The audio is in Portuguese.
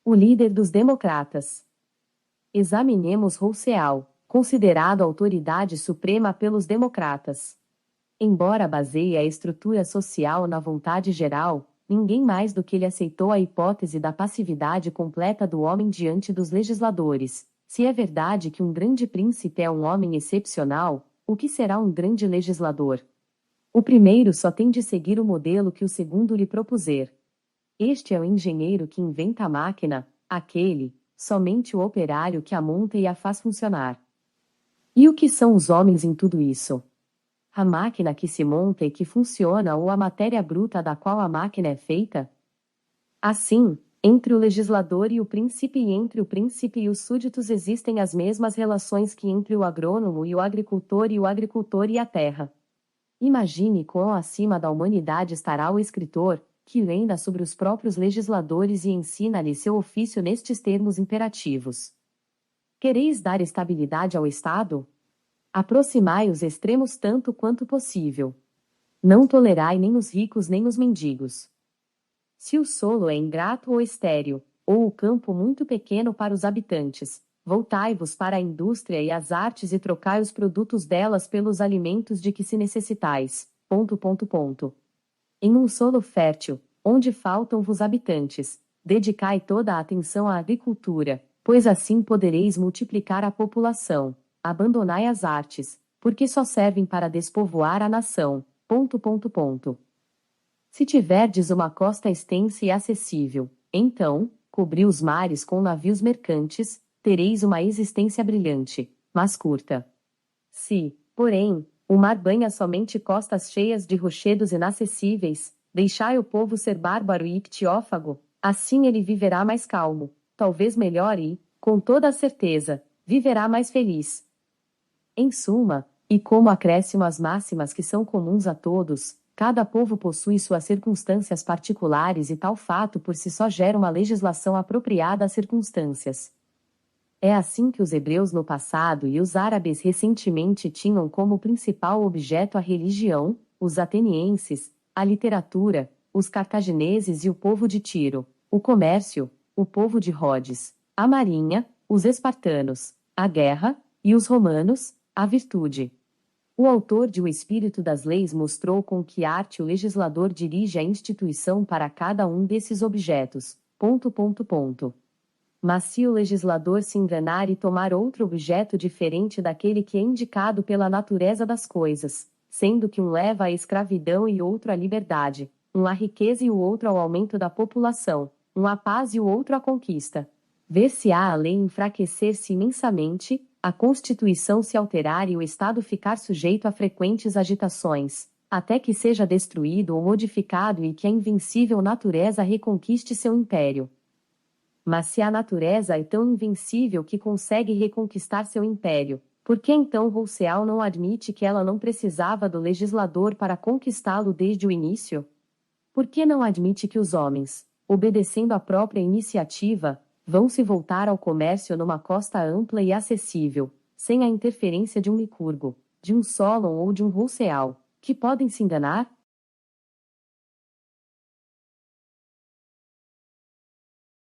O líder dos democratas. Examinemos Rousseau, considerado autoridade suprema pelos democratas. Embora baseie a estrutura social na vontade geral, ninguém mais do que ele aceitou a hipótese da passividade completa do homem diante dos legisladores. Se é verdade que um grande príncipe é um homem excepcional, o que será um grande legislador? O primeiro só tem de seguir o modelo que o segundo lhe propuser. Este é o engenheiro que inventa a máquina, aquele, somente o operário que a monta e a faz funcionar. E o que são os homens em tudo isso? A máquina que se monta e que funciona ou a matéria bruta da qual a máquina é feita? Assim, entre o legislador e o príncipe e entre o príncipe e os súditos existem as mesmas relações que entre o agrônomo e o agricultor e a terra. Imagine quão acima da humanidade estará o escritor, que lenda sobre os próprios legisladores e ensina-lhe seu ofício nestes termos imperativos. Quereis dar estabilidade ao Estado? Aproximai os extremos tanto quanto possível. Não tolerai nem os ricos nem os mendigos. Se o solo é ingrato ou estéril, ou o campo muito pequeno para os habitantes, voltai-vos para a indústria e as artes e trocai os produtos delas pelos alimentos de que se necessitais. ... Em um solo fértil, onde faltam-vos habitantes, dedicai toda a atenção à agricultura, pois assim podereis multiplicar a população. Abandonai as artes, porque só servem para despovoar a nação. ... Se tiverdes uma costa extensa e acessível, então, cobri os mares com navios mercantes, tereis uma existência brilhante, mas curta. Se, porém, o mar banha somente costas cheias de rochedos inacessíveis, deixai o povo ser bárbaro e ictiófago, assim ele viverá mais calmo, talvez melhor e, com toda a certeza, viverá mais feliz. Em suma, e como acréscimo às máximas que são comuns a todos, cada povo possui suas circunstâncias particulares e tal fato por si só gera uma legislação apropriada às circunstâncias. É assim que os hebreus no passado e os árabes recentemente tinham como principal objeto a religião, os atenienses, a literatura, os cartagineses e o povo de Tiro, o comércio, o povo de Rhodes, a marinha, os espartanos, a guerra, e os romanos, a virtude. O autor de O Espírito das Leis mostrou com que arte o legislador dirige a instituição para cada um desses objetos. ... Mas se o legislador se enganar e tomar outro objeto diferente daquele que é indicado pela natureza das coisas, sendo que um leva à escravidão e outro à liberdade, um à riqueza e o outro ao aumento da população, um à paz e o outro à conquista, ver-se-á a lei enfraquecer-se imensamente, a Constituição se alterar e o Estado ficar sujeito a frequentes agitações, até que seja destruído ou modificado e que a invencível natureza reconquiste seu império. Mas se a natureza é tão invencível que consegue reconquistar seu império, por que então Rousseau não admite que ela não precisava do legislador para conquistá-lo desde o início? Por que não admite que os homens, obedecendo à própria iniciativa, vão se voltar ao comércio numa costa ampla e acessível, sem a interferência de um Licurgo, de um Solon ou de um Rousseau, que podem se enganar?